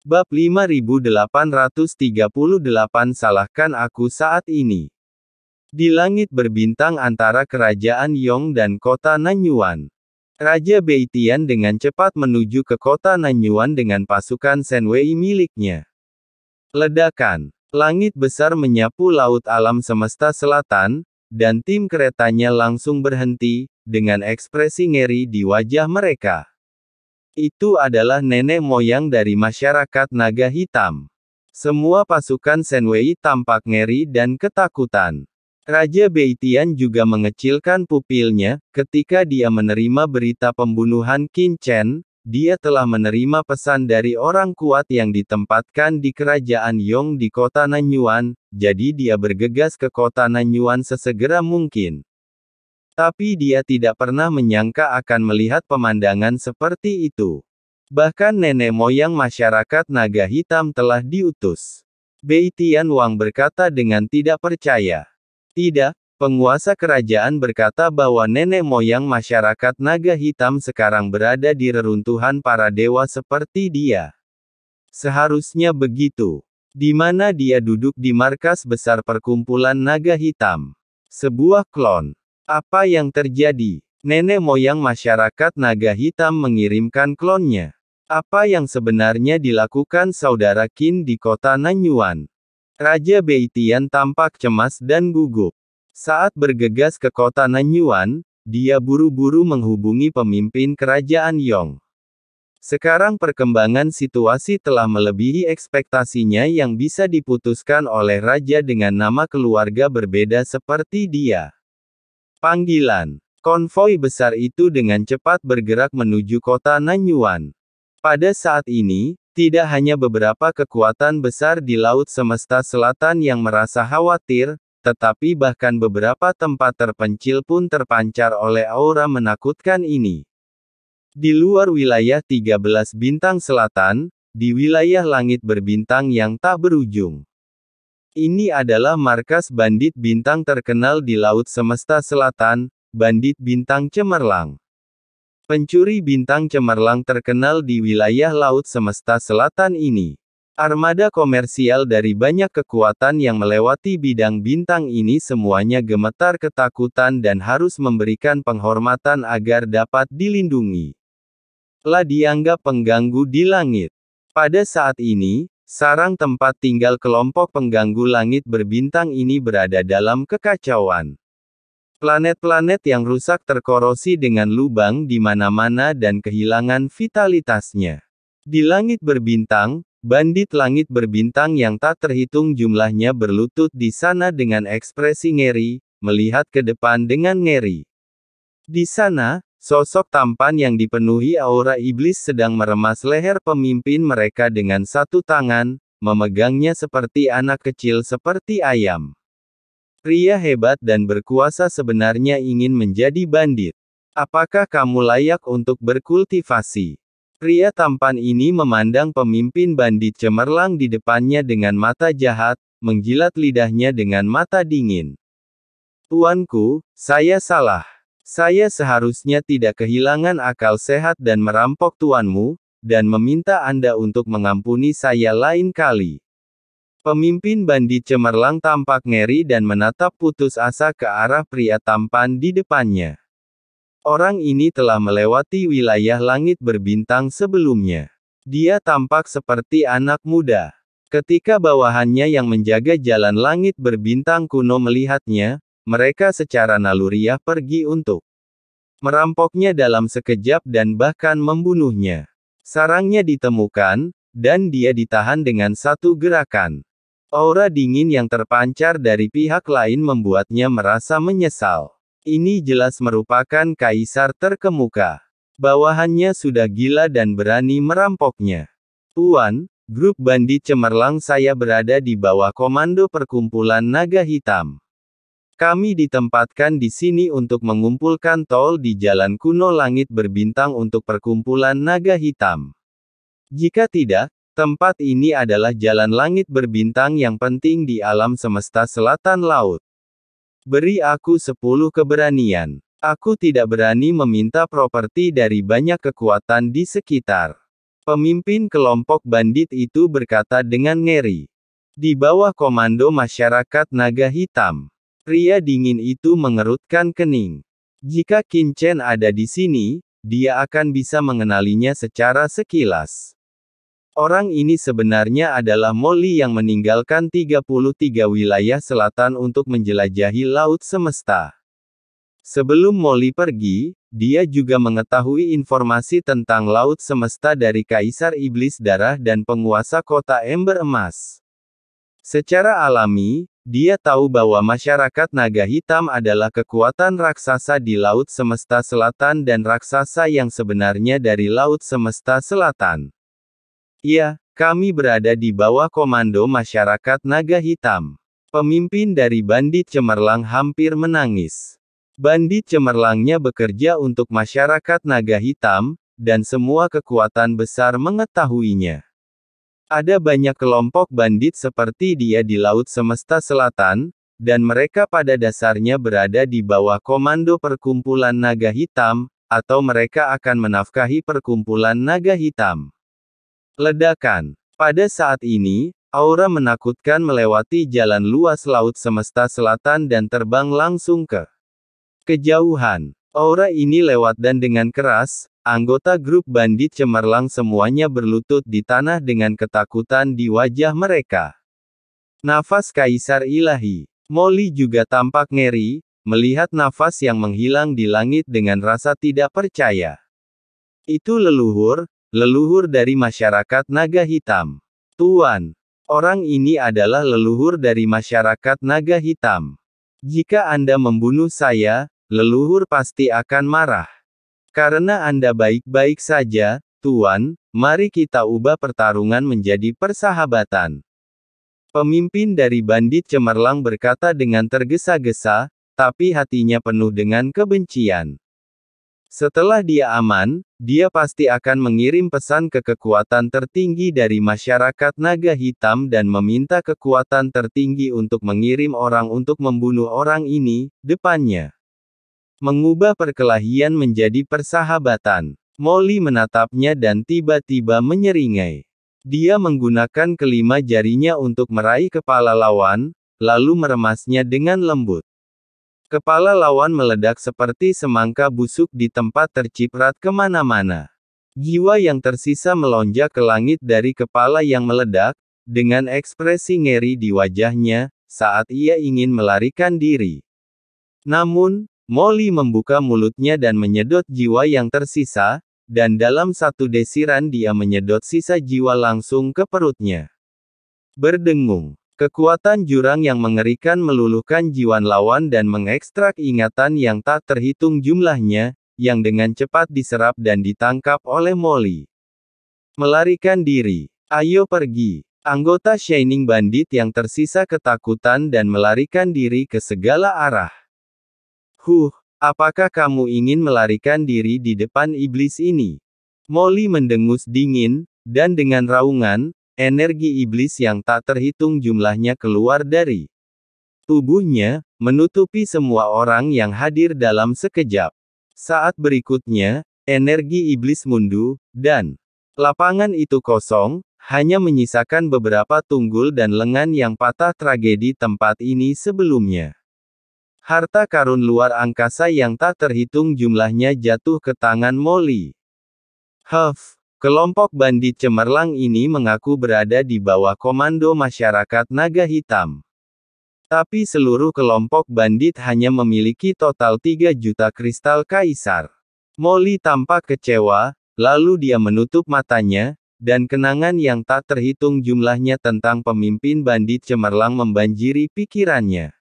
Bab 5838 Salahkan aku saat ini. Di langit berbintang antara kerajaan Yong dan kota Nanyuan. Raja Beitian dengan cepat menuju ke kota Nanyuan dengan pasukan Shenwei miliknya. Ledakan. Langit besar menyapu laut alam semesta selatan, dan tim keretanya langsung berhenti, dengan ekspresi ngeri di wajah mereka. Itu adalah nenek moyang dari masyarakat naga hitam. Semua pasukan Shenwei tampak ngeri dan ketakutan. Raja Beitian juga mengecilkan pupilnya, ketika dia menerima berita pembunuhan Qin Chen. Dia telah menerima pesan dari orang kuat yang ditempatkan di kerajaan Yong di kota Nanyuan, jadi dia bergegas ke kota Nanyuan sesegera mungkin. Tapi dia tidak pernah menyangka akan melihat pemandangan seperti itu. Bahkan nenek moyang masyarakat naga hitam telah diutus. Beitian Wang berkata dengan tidak percaya. Tidak, penguasa kerajaan berkata bahwa nenek moyang masyarakat naga hitam sekarang berada di reruntuhan para dewa seperti dia. Seharusnya begitu. Di mana dia duduk di markas besar perkumpulan naga hitam. Sebuah klon. Apa yang terjadi? Nenek moyang masyarakat naga hitam mengirimkan klonnya. Apa yang sebenarnya dilakukan saudara Qin di kota Nanyuan? Raja Beitian tampak cemas dan gugup. Saat bergegas ke kota Nanyuan, dia buru-buru menghubungi pemimpin kerajaan Yong. Sekarang perkembangan situasi telah melebihi ekspektasinya yang bisa diputuskan oleh raja dengan nama keluarga berbeda seperti dia. Panggilan. Konvoi besar itu dengan cepat bergerak menuju kota Nanyuan. Pada saat ini, tidak hanya beberapa kekuatan besar di Laut Semesta Selatan yang merasa khawatir, tetapi bahkan beberapa tempat terpencil pun terpancar oleh aura menakutkan ini. Di luar wilayah 13 bintang selatan, di wilayah langit berbintang yang tak berujung. Ini adalah markas bandit bintang terkenal di Laut Semesta Selatan, Bandit Bintang Cemerlang. Pencuri bintang cemerlang terkenal di wilayah Laut Semesta Selatan ini. Armada komersial dari banyak kekuatan yang melewati bidang bintang ini semuanya gemetar ketakutan dan harus memberikan penghormatan agar dapat dilindungi. Telah dianggap pengganggu di langit. Pada saat ini, sarang tempat tinggal kelompok pengganggu langit berbintang ini berada dalam kekacauan. Planet-planet yang rusak terkorosi dengan lubang di mana-mana dan kehilangan vitalitasnya. Di langit berbintang, bandit langit berbintang yang tak terhitung jumlahnya berlutut di sana dengan ekspresi ngeri, melihat ke depan dengan ngeri. Di sana, sosok tampan yang dipenuhi aura iblis sedang meremas leher pemimpin mereka dengan satu tangan, memegangnya seperti anak kecil seperti ayam. Pria hebat dan berkuasa sebenarnya ingin menjadi bandit. Apakah kamu layak untuk berkultivasi? Pria tampan ini memandang pemimpin bandit cemerlang di depannya dengan mata jahat, menjilat lidahnya dengan mata dingin. Tuanku, saya salah. Saya seharusnya tidak kehilangan akal sehat dan merampok tuanmu, dan meminta Anda untuk mengampuni saya lain kali. Pemimpin bandit cemerlang tampak ngeri dan menatap putus asa ke arah pria tampan di depannya. Orang ini telah melewati wilayah langit berbintang sebelumnya. Dia tampak seperti anak muda. Ketika bawahannya yang menjaga jalan langit berbintang kuno melihatnya, mereka secara naluriah pergi untuk merampoknya dalam sekejap dan bahkan membunuhnya. Sarangnya ditemukan, dan dia ditahan dengan satu gerakan. Aura dingin yang terpancar dari pihak lain membuatnya merasa menyesal. Ini jelas merupakan kaisar terkemuka. Bawahannya sudah gila dan berani merampoknya. Tuan, grup bandit cemerlang saya berada di bawah komando perkumpulan naga hitam. Kami ditempatkan di sini untuk mengumpulkan tol di jalan kuno langit berbintang untuk perkumpulan naga hitam. Jika tidak, tempat ini adalah jalan langit berbintang yang penting di alam semesta selatan laut. Beri aku 10 keberanian. Aku tidak berani meminta properti dari banyak kekuatan di sekitar. Pemimpin kelompok bandit itu berkata dengan ngeri. Di bawah komando masyarakat naga hitam. Pria dingin itu mengerutkan kening. Jika Qin Chen ada di sini, dia akan bisa mengenalinya secara sekilas. Orang ini sebenarnya adalah Molly yang meninggalkan 33 wilayah selatan untuk menjelajahi laut semesta. Sebelum Molly pergi, dia juga mengetahui informasi tentang laut semesta dari Kaisar Iblis Darah dan penguasa kota Ember Emas. Secara alami, dia tahu bahwa masyarakat naga hitam adalah kekuatan raksasa di laut semesta selatan dan raksasa yang sebenarnya dari laut semesta selatan. Ya, kami berada di bawah komando masyarakat naga hitam. Pemimpin dari bandit cemerlang hampir menangis. Bandit cemerlangnya bekerja untuk masyarakat naga hitam, dan semua kekuatan besar mengetahuinya. Ada banyak kelompok bandit seperti dia di Laut Semesta Selatan, dan mereka pada dasarnya berada di bawah komando perkumpulan naga hitam, atau mereka akan menafkahi perkumpulan naga hitam. Ledakan. Pada saat ini, aura menakutkan melewati jalan luas Laut Semesta Selatan dan terbang langsung ke kejauhan. Aura ini lewat dan dengan keras, anggota grup bandit cemerlang semuanya berlutut di tanah dengan ketakutan di wajah mereka. Nafas Kaisar Ilahi. Molly juga tampak ngeri, melihat nafas yang menghilang di langit dengan rasa tidak percaya. Itu leluhur dari masyarakat naga hitam. Tuan, orang ini adalah leluhur dari masyarakat naga hitam. Jika Anda membunuh saya, leluhur pasti akan marah. Karena Anda baik-baik saja, Tuan, mari kita ubah pertarungan menjadi persahabatan. Pemimpin dari bandit cemerlang berkata dengan tergesa-gesa, tapi hatinya penuh dengan kebencian. Setelah dia aman, dia pasti akan mengirim pesan ke kekuatan tertinggi dari masyarakat naga hitam dan meminta kekuatan tertinggi untuk mengirim orang untuk membunuh orang ini, depannya. Mengubah perkelahian menjadi persahabatan. Molly menatapnya dan tiba-tiba menyeringai. Dia menggunakan kelima jarinya untuk meraih kepala lawan, lalu meremasnya dengan lembut. Kepala lawan meledak seperti semangka busuk di tempat terciprat kemana-mana. Jiwa yang tersisa melonjak ke langit dari kepala yang meledak, dengan ekspresi ngeri di wajahnya, saat ia ingin melarikan diri. Namun, Molly membuka mulutnya dan menyedot jiwa yang tersisa, dan dalam satu desiran dia menyedot sisa jiwa langsung ke perutnya. Berdengung. Kekuatan jurang yang mengerikan meluluhkan jiwa lawan dan mengekstrak ingatan yang tak terhitung jumlahnya, yang dengan cepat diserap dan ditangkap oleh Molly. Melarikan diri. Ayo pergi. Anggota Shining Bandit yang tersisa ketakutan dan melarikan diri ke segala arah. Apakah kamu ingin melarikan diri di depan iblis ini? Molly mendengus dingin, dan dengan raungan, energi iblis yang tak terhitung jumlahnya keluar dari tubuhnya, menutupi semua orang yang hadir dalam sekejap. Saat berikutnya, energi iblis mundur, dan lapangan itu kosong, hanya menyisakan beberapa tunggul dan lengan yang patah tragedi tempat ini sebelumnya. Harta karun luar angkasa yang tak terhitung jumlahnya jatuh ke tangan Molly. Kelompok bandit cemerlang ini mengaku berada di bawah komando masyarakat naga hitam. Tapi seluruh kelompok bandit hanya memiliki total 3 juta kristal kaisar. Molly tampak kecewa, lalu dia menutup matanya, dan kenangan yang tak terhitung jumlahnya tentang pemimpin bandit cemerlang membanjiri pikirannya.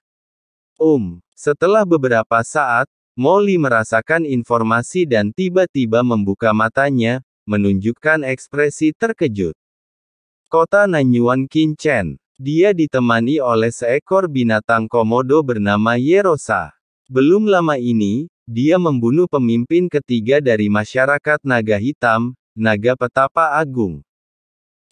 Setelah beberapa saat, Molly merasakan informasi dan tiba-tiba membuka matanya, menunjukkan ekspresi terkejut. Kota Nanyuan Qin Chen. Dia ditemani oleh seekor binatang komodo bernama Yerosa. Belum lama ini, dia membunuh pemimpin ketiga dari masyarakat naga hitam, naga petapa agung.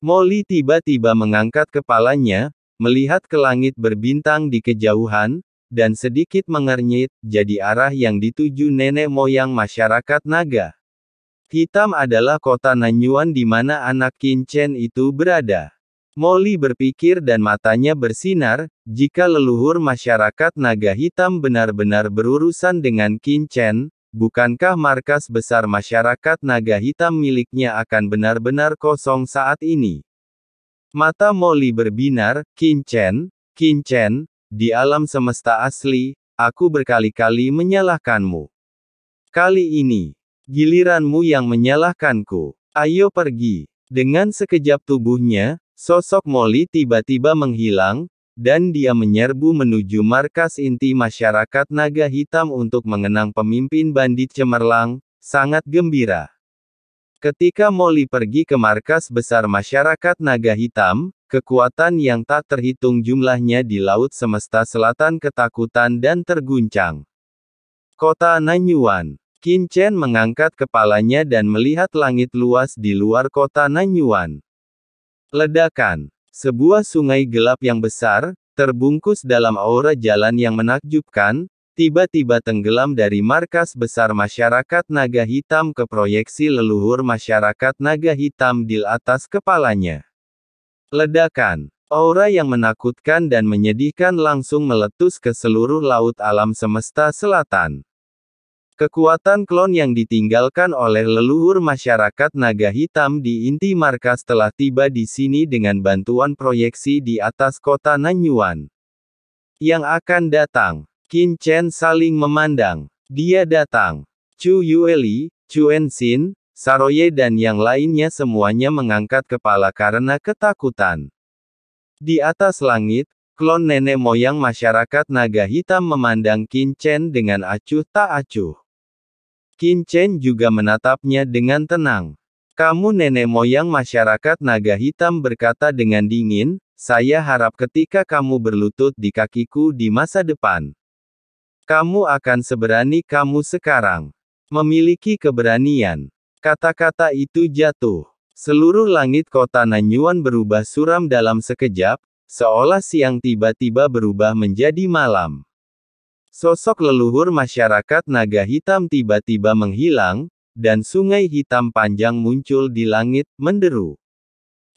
Molly tiba-tiba mengangkat kepalanya, melihat ke langit berbintang di kejauhan, dan sedikit mengernyit, jadi arah yang dituju nenek moyang masyarakat naga. Hitam adalah kota Nanyuan di mana anak Qin Chen itu berada. Molly berpikir dan matanya bersinar, jika leluhur masyarakat naga hitam benar-benar berurusan dengan Qin Chen, bukankah markas besar masyarakat naga hitam miliknya akan benar-benar kosong saat ini? Mata Molly berbinar, Qin Chen, di alam semesta asli, aku berkali-kali menyalahkanmu. Kali ini, giliranmu yang menyalahkanku. Ayo pergi. Dengan sekejap tubuhnya, sosok Molly tiba-tiba menghilang, dan dia menyerbu menuju markas inti masyarakat naga hitam untuk mengenang pemimpin bandit cemerlang, sangat gembira. Ketika Molly pergi ke markas besar masyarakat naga hitam, kekuatan yang tak terhitung jumlahnya di Laut Semesta Selatan ketakutan dan terguncang. Kota Nanyuan. Qin Chen mengangkat kepalanya dan melihat langit luas di luar kota Nanyuan. Ledakan. Sebuah sungai gelap yang besar, terbungkus dalam aura jalan yang menakjubkan, tiba-tiba tenggelam dari markas besar masyarakat naga hitam ke proyeksi leluhur masyarakat naga hitam di atas kepalanya. Ledakan. Aura yang menakutkan dan menyedihkan langsung meletus ke seluruh laut alam semesta selatan. Kekuatan klon yang ditinggalkan oleh leluhur masyarakat naga hitam di inti markas telah tiba di sini dengan bantuan proyeksi di atas kota Nanyuan. Yang akan datang. Qin Chen saling memandang. Dia datang. Chu Yueli, Chu Enxin, Saroye dan yang lainnya semuanya mengangkat kepala karena ketakutan. Di atas langit, klon nenek moyang masyarakat naga hitam memandang Qin Chen dengan acuh tak acuh. Qin Chen juga menatapnya dengan tenang. Kamu nenek moyang masyarakat naga hitam berkata dengan dingin, saya harap ketika kamu berlutut di kakiku di masa depan, kamu akan seberani kamu sekarang. Memiliki keberanian. Kata-kata itu jatuh. Seluruh langit kota Nanyuan berubah suram dalam sekejap, seolah siang tiba-tiba berubah menjadi malam. Sosok leluhur masyarakat naga hitam tiba-tiba menghilang, dan sungai hitam panjang muncul di langit, menderu.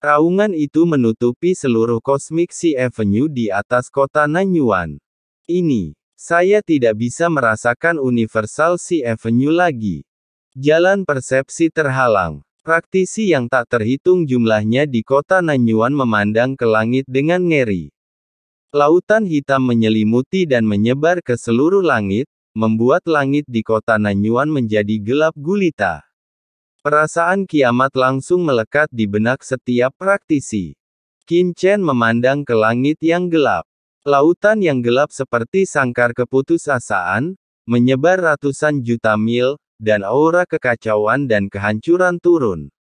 Raungan itu menutupi seluruh Cosmic Sea Avenue di atas kota Nanyuan. Ini, saya tidak bisa merasakan Universal Sea Avenue lagi. Jalan persepsi terhalang. Praktisi yang tak terhitung jumlahnya di kota Nanyuan memandang ke langit dengan ngeri. Lautan hitam menyelimuti dan menyebar ke seluruh langit, membuat langit di kota Nanyuan menjadi gelap gulita. Perasaan kiamat langsung melekat di benak setiap praktisi. Qin Chen memandang ke langit yang gelap. Lautan yang gelap seperti sangkar keputusasaan, menyebar ratusan juta mil, dan aura kekacauan dan kehancuran turun.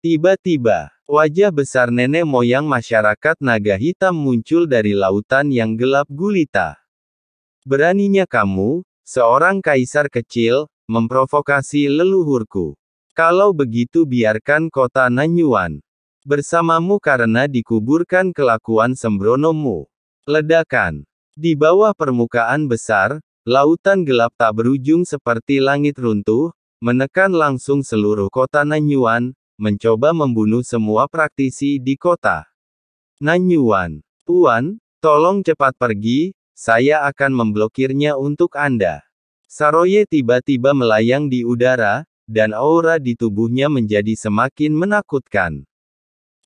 Tiba-tiba, wajah besar nenek moyang masyarakat naga hitam muncul dari lautan yang gelap gulita. Beraninya kamu, seorang kaisar kecil, memprovokasi leluhurku. Kalau begitu biarkan kota Nanyuan bersamamu karena dikuburkan kelakuan sembronomu. Ledakan. Di bawah permukaan besar, lautan gelap tak berujung seperti langit runtuh, menekan langsung seluruh kota Nanyuan, mencoba membunuh semua praktisi di kota Nanyuan. Tuan, tolong cepat pergi, saya akan memblokirnya untuk Anda. Saroye tiba-tiba melayang di udara, dan aura di tubuhnya menjadi semakin menakutkan.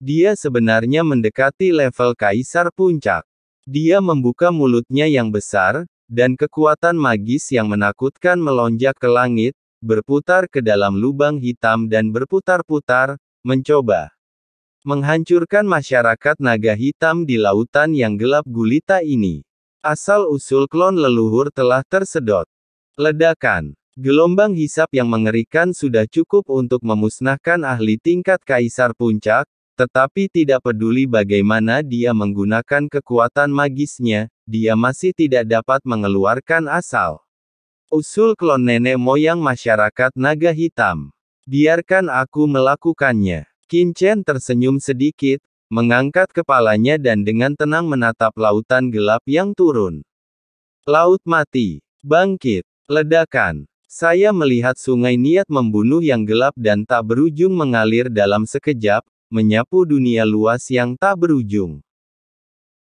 Dia sebenarnya mendekati level Kaisar Puncak. Dia membuka mulutnya yang besar, dan kekuatan magis yang menakutkan melonjak ke langit, berputar ke dalam lubang hitam dan berputar-putar, mencoba menghancurkan masyarakat naga hitam di lautan yang gelap gulita ini. Asal-usul klon leluhur telah tersedot. Ledakan. Gelombang hisap yang mengerikan sudah cukup untuk memusnahkan ahli tingkat Kaisar Puncak, tetapi tidak peduli bagaimana dia menggunakan kekuatan magisnya, dia masih tidak dapat mengeluarkan asal usul klon nenek moyang masyarakat naga hitam. Biarkan aku melakukannya. Qin Chen tersenyum sedikit, mengangkat kepalanya dan dengan tenang menatap lautan gelap yang turun. Laut mati. Bangkit. Ledakan. Saya melihat sungai niat membunuh yang gelap dan tak berujung mengalir dalam sekejap, menyapu dunia luas yang tak berujung.